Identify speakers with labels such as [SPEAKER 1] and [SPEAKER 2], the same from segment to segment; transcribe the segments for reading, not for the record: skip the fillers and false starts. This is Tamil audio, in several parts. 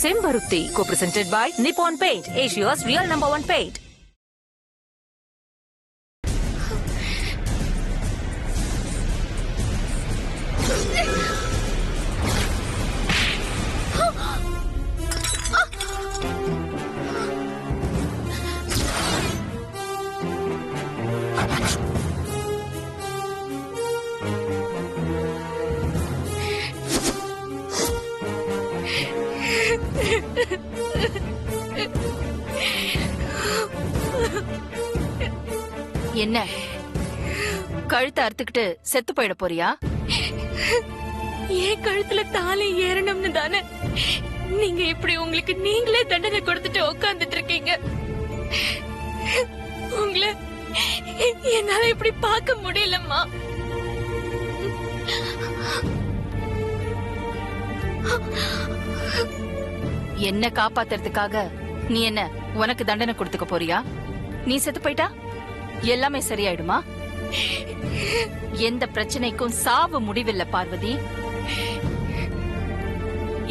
[SPEAKER 1] Sembaruti, co-presented by Nippon Paint, Asia's real #1 paint.
[SPEAKER 2] என்ன கழுத்தை அறுத்துக்கிட்டு செத்து போயிட போறியா?
[SPEAKER 3] ஏன் கழுத்துல தாலி ஏறணும்னு தானே நீங்க இப்படி உங்களுக்கு நீங்களே தண்டனை கொடுத்துட்டு உட்கார்ந்துட்டு இருக்கீங்க. உங்களை என்னால இப்படி பார்க்க முடியலம்மா.
[SPEAKER 2] என்ன காப்பாத்துறதுக்காக நீ என்ன உனக்கு தண்டனை கொடுத்துக்க போறியா? நீ செத்து போயிட்டா எல்லாமே சரியாயிடுமா? எந்த பிரச்சனைக்கும் சாவு முடிவில்ல பார்வதி.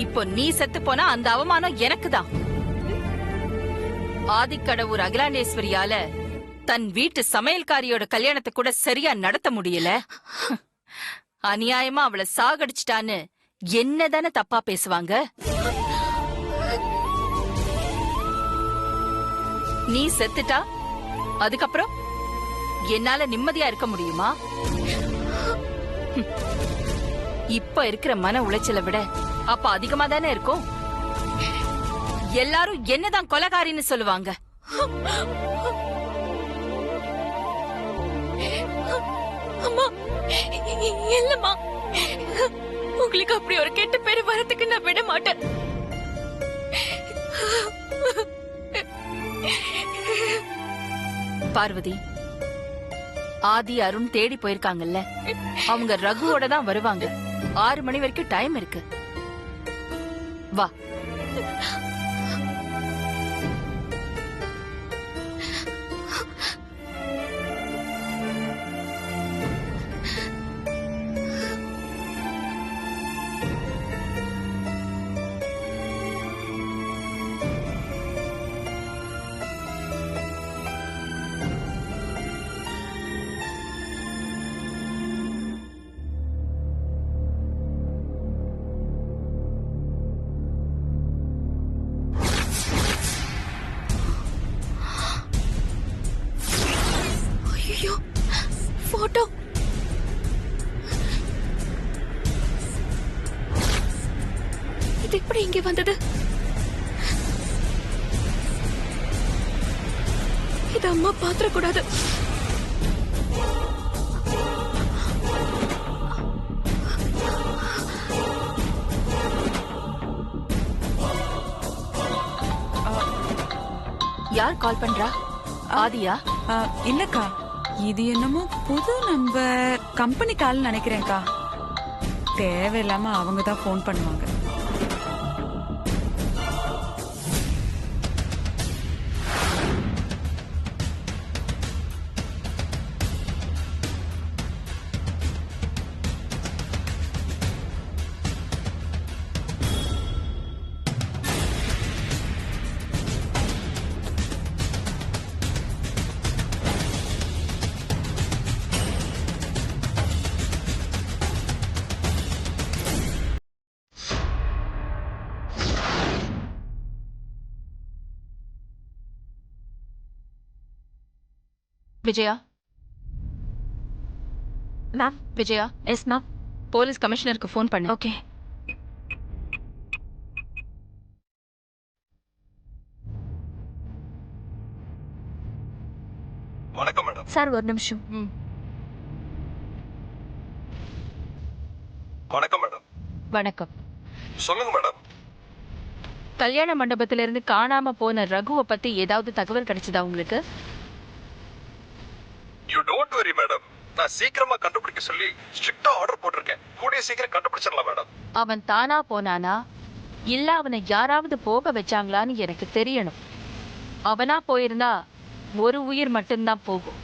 [SPEAKER 2] இப்போ நீ செத்து போனா அந்த அவமானம் எனக்குதான். ஆதிக்கடவுர் அகிலாண்டேஸ்வரியால தன் வீட்டு சமையல்காரியோட கல்யாணத்தை கூட சரியா நடத்த முடியல. அநியாயமா அவளை சாகடிச்சிட்டான்னு என்னதானே தப்பா பேசுவாங்க? நீ செத்துட்டா அதுக்கப்புறம் என்னால நிம்மதியா இருக்க முடியுமா? இப்ப இருக்கிற மன உளைச்சலை விட அப்ப அதிகமா தானே இருக்கும். எல்லாரும் என்னதான் கொலைகாரின்னு சொல்லுவாங்க.
[SPEAKER 3] அம்மா இல்லம்மா, உங்களுக்கு அப்படி ஒரு கெட்ட பேரு வரதுக்கு நான் விட மாட்டேன்.
[SPEAKER 2] பார்வதி, ஆதி அருண் தேடி போயிருக்காங்கல்ல, அவங்க ரகுவோட தான் வருவாங்க. 6 மணி வரைக்கும் டைம் இருக்கு. வா.
[SPEAKER 3] போட்டோ இது எப்படி இங்க வந்தது? இது அம்மா பாத்திர கூடாது.
[SPEAKER 2] யார் கால் பண்றா? ஆதியா?
[SPEAKER 4] இல்லக்கா, இது என்னமோ புது நம்பர், கம்பெனி கால் நினைக்கிறேன்க்கா. தேவையில்லாம அவங்க தான் போன் பண்ணுவாங்க.
[SPEAKER 2] Vijaya?
[SPEAKER 3] Ma'am.
[SPEAKER 2] Vijaya?
[SPEAKER 3] Yes ma'am.
[SPEAKER 2] Police கமிஷனருக்கு ஃபோன் பண்ணு.
[SPEAKER 3] ஓகே.
[SPEAKER 5] வணக்கம் மேடம்.
[SPEAKER 3] சார் ஒரு நிமிஷம்.
[SPEAKER 5] வணக்கம் மேடம்.
[SPEAKER 2] வணக்கம்.
[SPEAKER 5] சொல்லுங்க மேடம்.
[SPEAKER 2] கல்யாண மண்டபத்தில இருந்து காணாம போன ரகுவை பத்தி ஏதாவது தகவல் கிடைச்சதா உங்களுக்கு?
[SPEAKER 5] You don't worry madam. நான் சீக்கிரமா கண்டுபிடிக்க சொல்லி ஸ்ட்ரிக்ட்டா ஆர்டர் போட்டிருக்கேன். கூடிய சீக்கிரம் கண்டுபிடிச்சிடலாம் மேடம்.
[SPEAKER 2] அவன் தானா போனானா இல்ல அவனை யாராவது போக வச்சாங்களான்னு எனக்கு தெரியணும். அவனா போயிருந்தா ஒரு உயிர் மட்டும்தான் போகும்.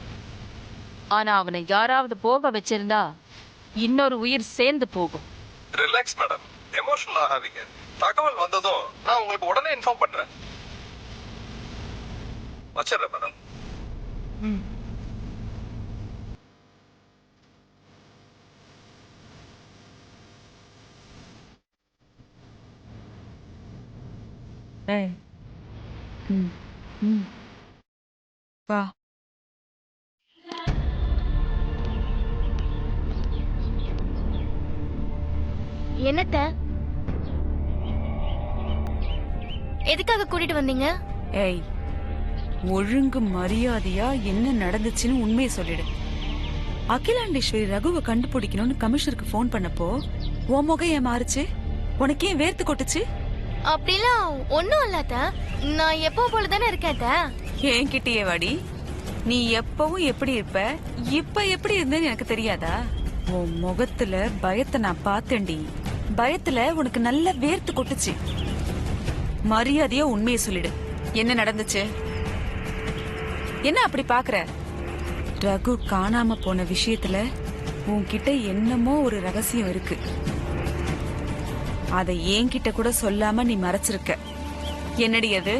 [SPEAKER 2] ஆனா அவனை யாராவது போக வச்சிருந்தா இன்னொரு உயிர் சேர்ந்து போகும்.
[SPEAKER 5] Relax madam. எமோஷனல் ஆகாதீங்க. தகவல் வந்ததும் நான் உங்களுக்கு உடனே இன்ஃபார்ம் பண்றேன். வச்சிடுறேன் மேடம்.
[SPEAKER 4] ஏய். ம். ம். வா.
[SPEAKER 3] என்னத்த எதுக்காக கூட்டிட்டு வந்தீங்க?
[SPEAKER 4] ஏய், ஒழுங்கு மரியாதையா என்ன நடந்துச்சுன்னு உண்மையை சொல்லிடு. அகிலாண்டேஸ்வரி ரகுவை கண்டுபிடிக்கணும்னு கமிஷனருக்கு ஃபோன் பண்ணப்போ உன் முகம் ஏன் மாறுச்சு? உனக்கு ஏன் வேர்த்து கொட்டுச்சு?
[SPEAKER 3] அப்படிலாம் ஒண்ணும் இல்லாத, நான் எப்பவும் போலதானே இருக்கேன்.
[SPEAKER 4] என்கிட்டயே வாடி. நீ எப்பவும் எப்படி இருப்ப, இப்ப எப்படி இருந்தேன்னு எனக்கு தெரியாதா? உன் முகத்துல பயத்தை நான் பார்த்தேன்டி. பயத்துல உனக்கு நல்ல வேர்த்து கொட்டுச்சு. மரியாதையா உண்மையை சொல்லிடு. என்ன நடந்துச்சு? என்ன அப்படி பாக்குற? ரகு காணாம போன விஷயத்துல உன்கிட்ட என்னமோ ஒரு ரகசியம் இருக்கு. அதை என்கிட்ட கூட சொல்லாம நீ மறைச்சிருக்க. என்னடி அது?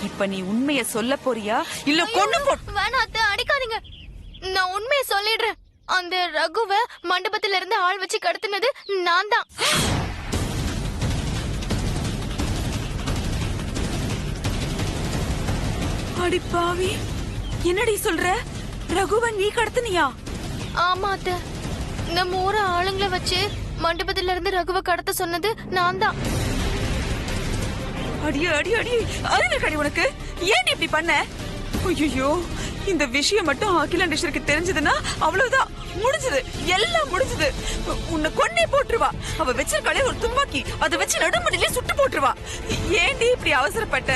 [SPEAKER 4] இப்ப நீ உண்மைய சொல்ல போறியா இல்ல கொண்டு போ?
[SPEAKER 3] வேணாம் அத்தை, அடிக்காதீங்க. நான் உண்மையை சொல்லிடுறேன். அந்த ரகுவ மண்டபத்துல இருந்து ஆள் வச்சு கடத்தினது நான் தான்.
[SPEAKER 4] அடி பாவி, என்னடி சொல்ற? ரகுவ நீ கடத்துனியா?
[SPEAKER 3] ஆமா அத்தை, நம்ம ஊர ஆளுங்களை வச்சு மண்டபத்துல இருந்து ரகுவ கடத்த சொன்னது நான் தான்.
[SPEAKER 4] அடியே அடி அடி, அறிவு கடி உனக்கு. ஏன் இப்படி பண்ண? ஐயோ, இந்த விஷயம் மட்டும் அகிலாண்டேஸ்வரிக்கு தெரிஞ்சதுன்னா அவ்வளவுதான், முடிஞ்சது, எல்லாம் முடிஞ்சது. உன்னை கொன்னே போட்டுருவா. அவ வச்சிருக்காளே ஒரு துப்பாக்கி, அதை வச்சு நடுமணிலே சுட்டு போட்டுருவா. ஏன்டி இப்படி அவசரப்பட்ட?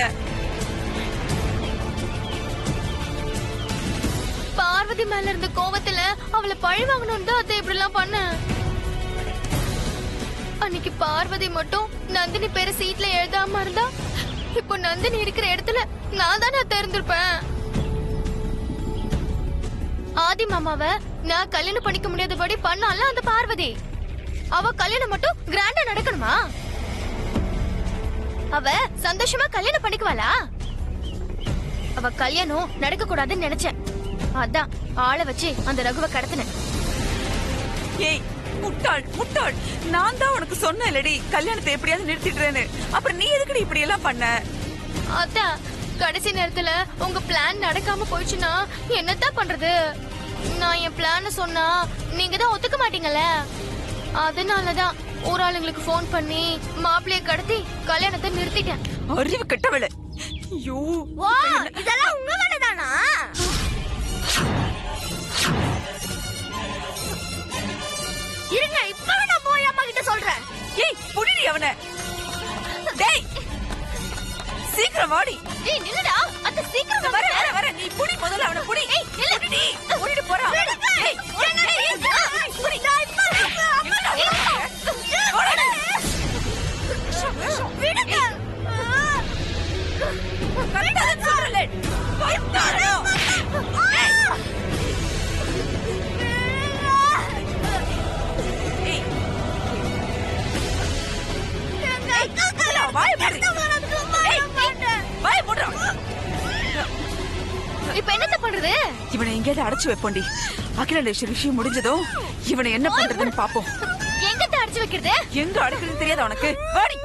[SPEAKER 3] பார்வதி மேல இருந்த கோவத்துல அவளை பழி வாங்கணும் தான் அத்தை இப்படி எல்லாம் பண்ண. அன்னைக்கு பார்வதி மட்டும் நந்தினி பேரு சீட்ல எழுதாம இருந்தா இப்போ நந்தினி இருக்கிற இடத்துல நான் தானே தெரிஞ்சிருப்பேன். ஆதி மாமாவை நான் கல்யாணம் பண்ணிக்க முடியாதபடி பண்ணால அந்த பார்வதி. அவ கல்யாணம் மட்டும் கிராண்டா நடக்கணுமா? அவ சந்தோஷமா கல்யாணம் பண்ணிக்குவாளா? அவ கல்யாணம் நடக்க கூடாதுன்னு நினைச்சேன். அதான் ஆளை வச்சு அந்த ரகுவை கடத்தினேன்.
[SPEAKER 4] ஏய் முட்டாள் முட்டாள், நான் தான் உனக்கு சொன்னேன்லடி கல்யாணத்தை எப்படியாவது நிறுத்திடுறேன்னு. அப்புறம் நீ எதுக்குடி இப்படி எல்லாம் பண்ண?
[SPEAKER 3] அதான் கடைசி நேரத்துல உங்க பிளான் நடக்காம போயிடுச்சுன்னா என்னத்தான் பண்றது? நான் என் பிளான சொன்னா நீங்க தான் ஒத்துக்க மாட்டீங்கல்ல. அதனாலதான் ஊராளுங்களுக்கு போன் பண்ணி மாப்பிள்ளைய கடத்தி கல்யாணத்தை நிறுத்திட்டேன்.
[SPEAKER 4] அறிவு கெட்டவளே. ஐயோ,
[SPEAKER 3] இதெல்லாம் உங்க வேலைதானா? இருங்க, இப்பவே நான் போய் அம்மா கிட்ட சொல்றேன்.
[SPEAKER 4] ஏய் புடிடி அவனை. டேய் சீக்கிரம் வாடி.
[SPEAKER 3] ஏய் நில்லுடா, அத்தை சீக்கிரம்
[SPEAKER 4] வர வர வர, நீ புடி முதல்ல அவனை புடி.
[SPEAKER 3] ஏய் நில்லுடி,
[SPEAKER 4] புடிடி போறா. ஏய் புடி.
[SPEAKER 3] விடுங்க.
[SPEAKER 4] கரெக்டா சொல்றல. போய்டாரோ. ஏய் வாய் மூடு. வாய் மூடு.
[SPEAKER 3] இப்ப என்னத்த பண்றது?
[SPEAKER 4] இவனை எங்கேயாவது அடைச்சு வைப்போண்டி. அகிலாண்டேஸ்வரி விஷயம் முடிஞ்சதும் இவனை என்ன பண்றதுன்னு பாப்போம்.
[SPEAKER 3] எங்கத்த அடிச்சு வைக்கிறது?
[SPEAKER 4] எங்க அடைக்கிறது தெரியாத உனக்கு? வாடி.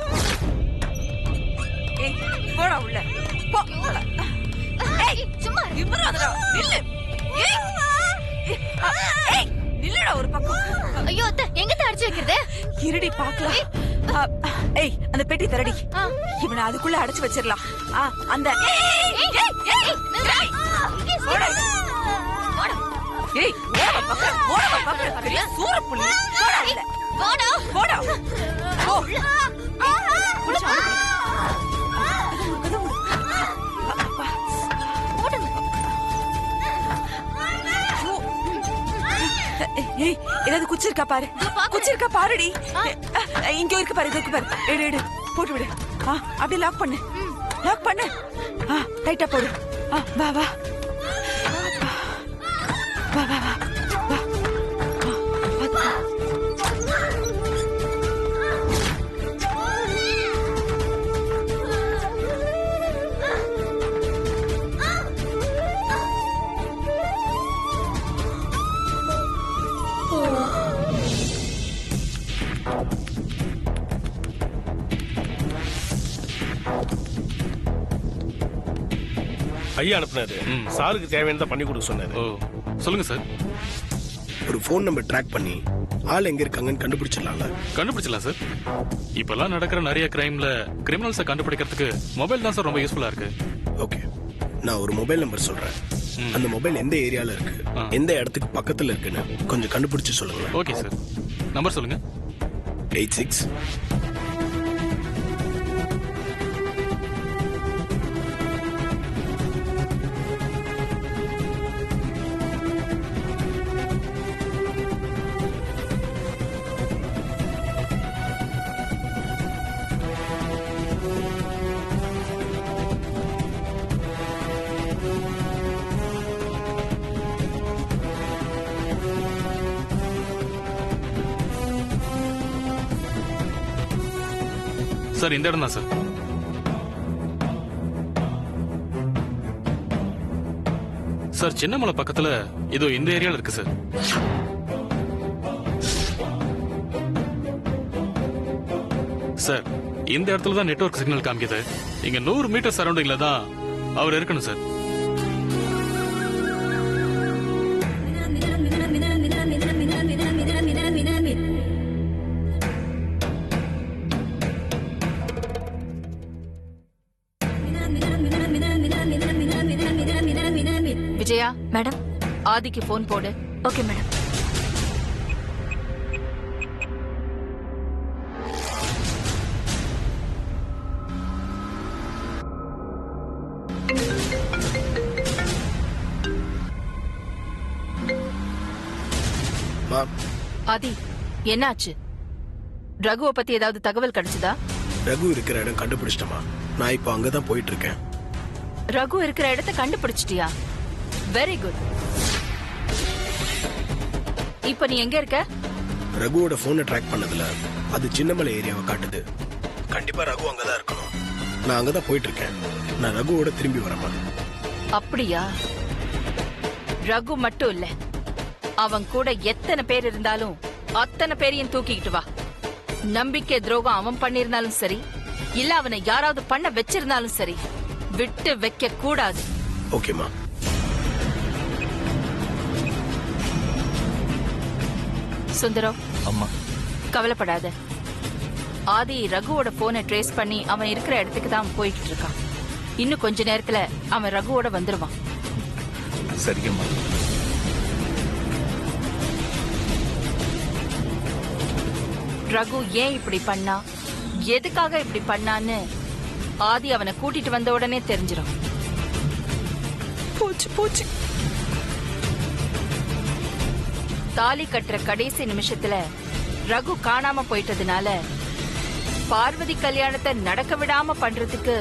[SPEAKER 4] ஏய் போடா உள்ள போ.
[SPEAKER 3] ஏய் சும்மா
[SPEAKER 4] இவராதடா நில்லு. ஏய் ஏய் நில்லுடா ஒரு பக்கம்.
[SPEAKER 3] ஐயோ அத்தை, எங்கத்த அடிச்சு வைக்கிறது?
[SPEAKER 4] இருடி பாக்கலாம். ஏய் அந்த பெட்டி தரடி.
[SPEAKER 3] ஆ.
[SPEAKER 4] இவனை அதுக்குள்ள அடைச்சு வச்சிரலாம். அந்த
[SPEAKER 3] ஏய் நில்லுடா. இங்கே
[SPEAKER 4] போடா.
[SPEAKER 3] போடா.
[SPEAKER 4] ஏய் ஓட பக்கம் ஓட பக்கம். பெரிய சூரப்புலி. போடா உள்ள.
[SPEAKER 3] போடா.
[SPEAKER 4] போடா. போ. புடிச்சா. ஏய் ஏதாவது குச்சி இருக்கா பாரு. குச்சி இருக்கா பாருடி. இங்க இருக்கு பாரு, இருக்கு பாரு. எடு எடு போட்டு விடு. அப்படியே லாக் பண்ணு. லாக் பண்ணு. டைட்டா போடு. வா வா வா வா வா வா
[SPEAKER 6] ஐயா அனுப்புனாரு. சாருக்கு தேவையானதை பண்ணி கொடுக்க சொன்னாரு.
[SPEAKER 7] ஓ சொல்லுங்க சார்.
[SPEAKER 8] ஒரு ஃபோன் நம்பர் ட்ராக் பண்ணி ஆள் எங்க இருக்காங்கன்னு கண்டுபிடிச்சிடலாம்ல?
[SPEAKER 7] கண்டுபிடிச்சலாம் சார். இப்பெல்லாம் நடக்கிற நிறைய கிரைம்ல கிரிமினல்ஸை கண்டுபிடிக்கிறதுக்கு மொபைல் தான் சார் ரொம்ப யூஸ்ஃபுல்லா இருக்கு.
[SPEAKER 8] ஓகே, நான் ஒரு மொபைல் நம்பர் சொல்றேன். அந்த மொபைல் எந்த ஏரியால இருக்கு, எந்த இடத்துக்கு பக்கத்துல இருக்குன்னு கொஞ்சம் கண்டுபிடிச்சு சொல்லுங்க.
[SPEAKER 7] Okay sir. நம்பர் சொல்லுங்க.
[SPEAKER 8] 86
[SPEAKER 7] சார் இந்த இடம் தான் சார். சார் சின்னமலை பக்கத்துல இதோ இந்த ஏரியால இருக்கு சார். சார் இந்த இடத்துல தான் நெட்வொர்க் சிக்னல் காமிக்குது. இங்க 100 மீட்டர் சரௌண்டிங்ல தான் அவர் இருக்கணும் சார்.
[SPEAKER 2] விஜயா
[SPEAKER 3] மேடம்.
[SPEAKER 2] ஆதிக்கு போன் போடு.
[SPEAKER 3] Okay madam.
[SPEAKER 2] ஆதி என்னாச்சு? ரகுவை பத்தி ஏதாவது தகவல் கிடைச்சதா?
[SPEAKER 8] ரகு இருக்கிற இடம் கண்டுபிடிச்சிட்டமா? நான் இப்போ அங்கதான் போயிட்டு இருக்கேன்.
[SPEAKER 2] ரகு இருக்கிற இடத்த கண்டுபிடிச்சிட்டியா? Very good. இப்ப நீ எங்க இருக்க?
[SPEAKER 8] ரகுவோட போனை ட்ராக் பண்ணதுல அது சின்னமலை ஏரியாவை காட்டுது. கண்டிப்பா ரகு அங்கதான் இருக்கணும். நான் அங்கதான் போயிட்டு இருக்கேன். நான் ரகுவோட திரும்பி வரமா?
[SPEAKER 2] அப்படியா? ரகு மட்டும் இல்ல, அவன் கூட எத்தனை பேர் இருந்தாலும் அத்தனை பேரையும் தூக்கிக்கிட்டு வா. நம்பிக்கை துரோகம் அவன் பண்ணிருந்தாலும் சரி, இல்ல அவனை யாராவது பண்ண வச்சிருந்தாலும் சரி, விட்டு வைக்க கூடாது.
[SPEAKER 8] ஓகேமா.
[SPEAKER 2] சுந்தரம்,
[SPEAKER 9] அம்மா
[SPEAKER 2] கவலைப்படாத. ஆதி ரகுவோட போனை ட்ரேஸ் பண்ணி அவன் இருக்கிற இடத்துக்கு தான் போய்கிட்டு இருக்கான். இன்னும் கொஞ்ச நேரத்துல அவன் ரகுவோட வந்துருவான்.
[SPEAKER 9] சரிங்கம்மா.
[SPEAKER 2] ரகு ஏன் இப்படி பண்ணா, எதுக்காக இப்படி பண்ணான்னு ஆதி அவனை கூட்டிட்டு வந்த உடனே தெரிஞ்சிடும்.
[SPEAKER 4] போச்சு போச்சு.
[SPEAKER 2] தாலி கட்டுற கடைசி நிமிஷத்துல ரகு காணாம போயிட்டதுனால பார்வதி கல்யாணத்தை நடக்க விடாம பண்றதுக்கு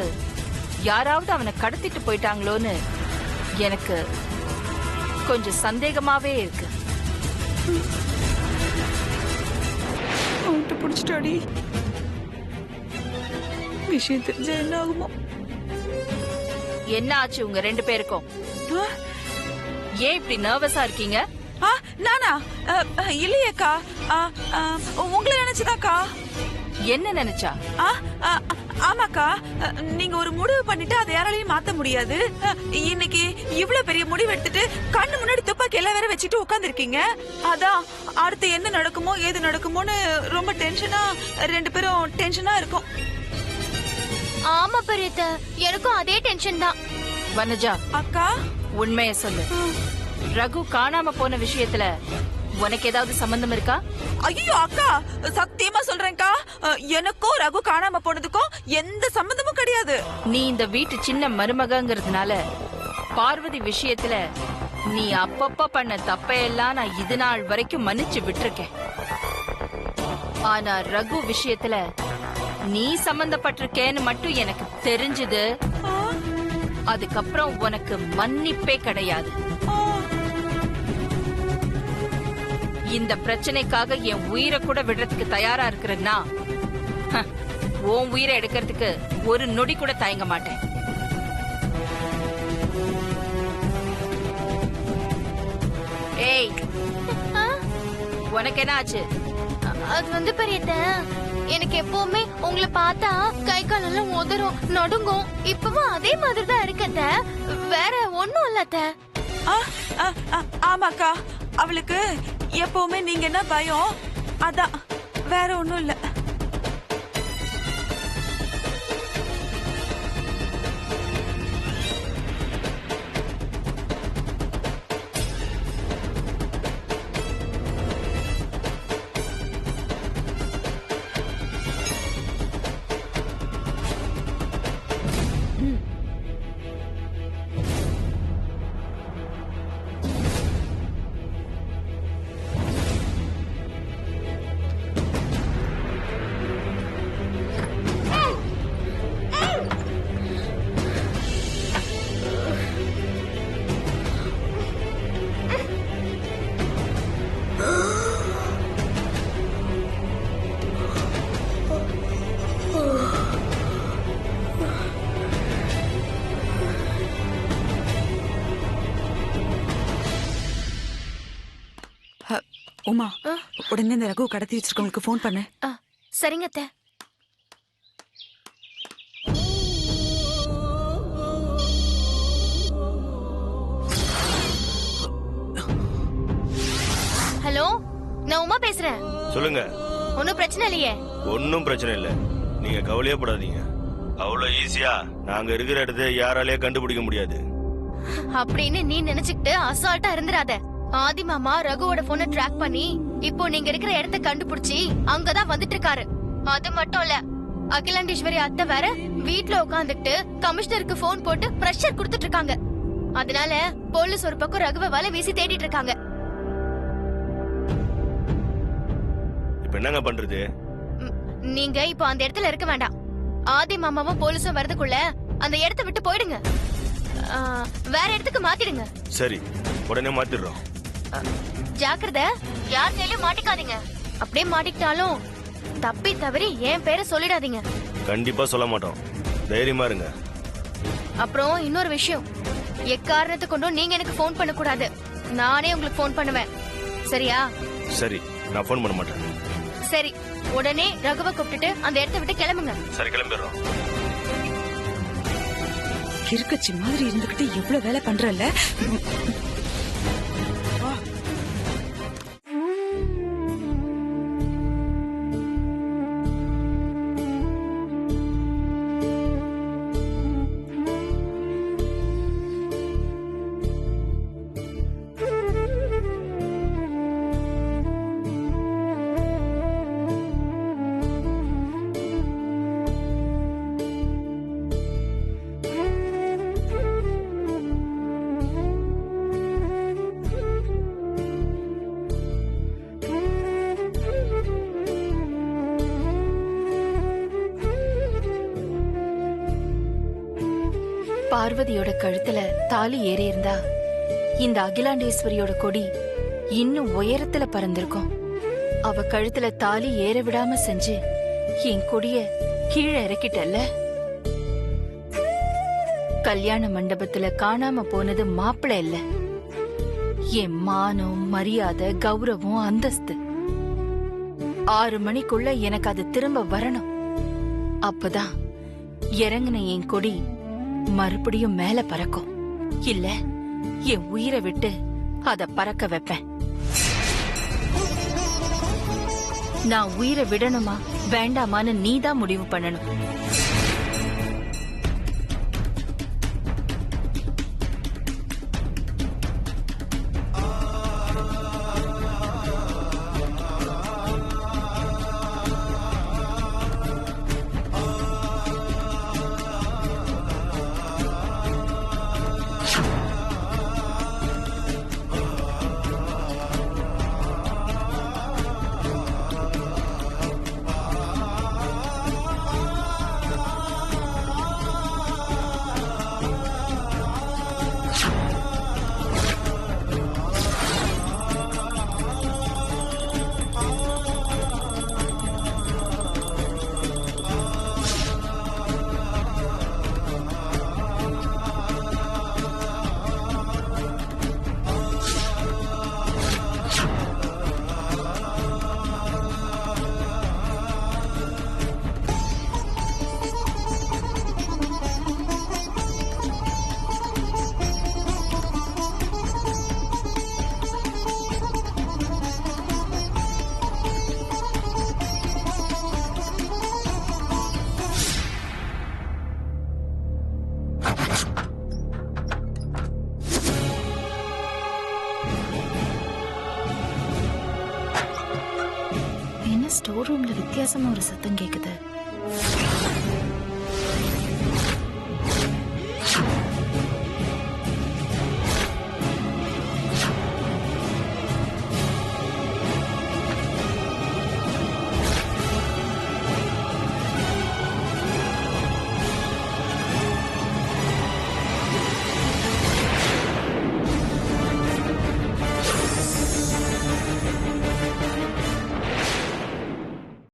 [SPEAKER 2] யாராவது அவனை கடத்திட்டு போயிட்டாங்களோன்னு எனக்கு கொஞ்சம் சந்தேகமாவே இருக்கு.
[SPEAKER 4] அவன்கிட்ட பிடிச்சிட்டாடி. விஷயம் தெரிஞ்சா என்ன ஆகுமோ?
[SPEAKER 2] என்ன ஆச்சு உங்க ரெண்டு பேருக்கும்? ஏன் இப்படி நர்வஸா இருக்கீங்க?
[SPEAKER 4] நானா? இல்லையேக்கா, உங்களை நினைச்சுதாக்கா.
[SPEAKER 2] என்ன நினைச்சா?
[SPEAKER 4] ஆமாக்கா, நீங்க ஒரு முடிவு பண்ணிட்டு அதை யாராலையும் மாத்த முடியாது. இன்னைக்கு இவ்வளவு பெரிய முடிவு எடுத்துட்டு கண்ணு முன்னாடி துப்பாக்கி எல்லாம் வேற வச்சுட்டு உட்கார்ந்து இருக்கீங்க. அதான் அடுத்து என்ன நடக்குமோ ஏது நடக்குமோன்னு ரொம்ப டென்ஷனா, ரெண்டு பேரும் டென்ஷனா இருக்கும்.
[SPEAKER 3] ஆமா பெரியத்த, எனக்கும் அதே டென்ஷன் தான்.
[SPEAKER 2] வனஜா,
[SPEAKER 4] அக்கா
[SPEAKER 2] உண்மைய சொல்லு. ரகு காணாம போன விஷயத்துல உனக்கு ஏதாவது சம்பந்தம் இருக்கா?
[SPEAKER 4] ஐயோ அக்கா, சத்தியமா சொல்றேன்க்கா, எனக்கும் ரகு காணாம போனதுக்கும் எந்த சம்பந்தமும் கிடையாது.
[SPEAKER 2] நீ இந்த வீட்டு சின்ன மருமகங்கிறதுனால பார்வதி விஷயத்துல நீ அப்பப்ப பண்ண தப்பையெல்லாம் நான் இது நாள் வரைக்கும் மன்னிச்சு விட்டுருக்கேன். ஆனா ரகு விஷயத்துல நீ சம்பந்தப்பட்டிருக்கேன்னு மட்டும் எனக்கு தெரிஞ்சது. அதுக்கப்புறம் உனக்கு மன்னிப்பே கிடையாது. இந்த பிரச்சனைக்காக என் உயிரை கூட விடுறதுக்கு தயாரா இருக்கிறேன்னா உன் உயிரை எடுக்கிறதுக்கு ஒரு நொடி கூட தயங்க மாட்டேன். ஏய், உனக்கு என்ன ஆச்சு?
[SPEAKER 3] அது வந்து பெரியத்த, எனக்கு எப்பவுமே உங்களை பார்த்தா கை காலெல்லாம் உதறும், நடுங்கும். இப்பவும் அதே மாதிரி தான் இருக்கத்த. வேற ஒண்ணும் இல்ல அத்தை.
[SPEAKER 4] ஆ, ஆ, ஆ, ஆமாக்கா, அவளுக்கு எப்பவுமே நீங்க என்ன பயம், அதான், வேற ஒண்ணும் இல்ல. உமா, உடனே இந்த ரகு கடத்தி வச்சிருக்கவங்களுக்கு போன் பண்ணு.
[SPEAKER 3] சரிங்க அத்தை. ஹலோ, நான் உமா பேசுறேன்.
[SPEAKER 10] சொல்லுங்க.
[SPEAKER 3] ஒன்னும் பிரச்சனை இல்லையே?
[SPEAKER 10] ஒன்னும் பிரச்சனை இல்ல, நீங்க கவலையே படாதீங்க. அவ்வளவு ஈஸியா நாங்க இருக்கிற இடத்தை யாராலயே கண்டுபிடிக்க முடியாது
[SPEAKER 3] அப்படின்னு நீ நினைச்சுக்கிட்டு அசால்ட்டா இருந்துராத. ஆதி மாமா ரகுவோட போனை ட்ராக் பண்ணி இப்போ நீங்க இருக்கிற இடத்த கண்டுபிடிச்சி அங்கதான் வந்துட்டு இருக்காரு. அது மட்டும் இல்ல, அகிலாண்டேஸ்வரி அத்தை வேற வீட்ல உட்காந்துக்கிட்டு கமிஷனருக்கு போன் போட்டு பிரஷர் கொடுத்துட்டு இருக்காங்க. அதனால போலீஸ் ஒரு பக்கம் ரகுவை வலை வீசி தேடிட்டு இருக்காங்க.
[SPEAKER 10] இப்ப என்னங்க பண்றது?
[SPEAKER 3] நீங்க இப்போ அந்த இடத்துல இருக்க வேண்டாம். ஆதி மாமாவும் போலீஸும் வரதுக்குள்ள அந்த இடத்தை விட்டு போயிடுங்க. வேற இடத்துக்கு மாத்திடுங்க.
[SPEAKER 10] சரி, உடனே மாத்திடுறோம்.
[SPEAKER 3] ஜாக்கிரதை, யார் கையிலும் மாட்டிக்காதீங்க. அப்படியே மாட்டிக்கிட்டாலும் தப்பி தவறி என் பேரை சொல்லிடாதீங்க.
[SPEAKER 10] கண்டிப்பா சொல்ல மாட்டோம், தைரியமா இருங்க.
[SPEAKER 3] அப்புறம் இன்னொரு விஷயம், எக்காரணத்தை கொண்டும் நீங்க எனக்கு போன் பண்ண கூடாது. நானே உங்களுக்கு போன் பண்ணுவேன். சரியா?
[SPEAKER 10] சரி, நான் போன் பண்ண மாட்டேன்.
[SPEAKER 3] சரி, உடனே ரகுவை கூப்பிட்டுட்டு அந்த இடத்தை விட்டு கிளம்புங்க.
[SPEAKER 10] சரி, கிளம்பிடுறோம்.
[SPEAKER 4] இருக்கச்சி மாதிரி இருந்துகிட்டு எவ்வளவு வேலை பண்றல.
[SPEAKER 2] பார்வதியோட கழுத்துல தாலி ஏறி இருந்தா இந்த அகிலாண்டேஸ்வரியோட கொடி இன்னும் உயரத்துல பறந்திருக்கும். அவ கழுத்துல தாலி ஏற விடாம செஞ்சு என் கொடிய கீழே இறக்கிட்டல்ல. கல்யாண மண்டபத்துல காணாம போனது மாப்பிள்ளை இல்ல, என் மானம், மரியாதை, கௌரவம், அந்தஸ்து. 6 மணிக்குள்ள எனக்கு அது திரும்ப வரணும். அப்பதான் இறங்குன என் கொடி மறுபடியும் மேல பறக்கும். இல்ல என் உயிரை விட்டு அத பறக்க வைப்பேன். நான் உயிரை விடணுமா வேண்டாமான்னு நீதான் முடிவு பண்ணணும்.
[SPEAKER 11] ஸ்டோர் ரூம்ல வித்தியாசமா ஒரு சத்தம் கேக்குது.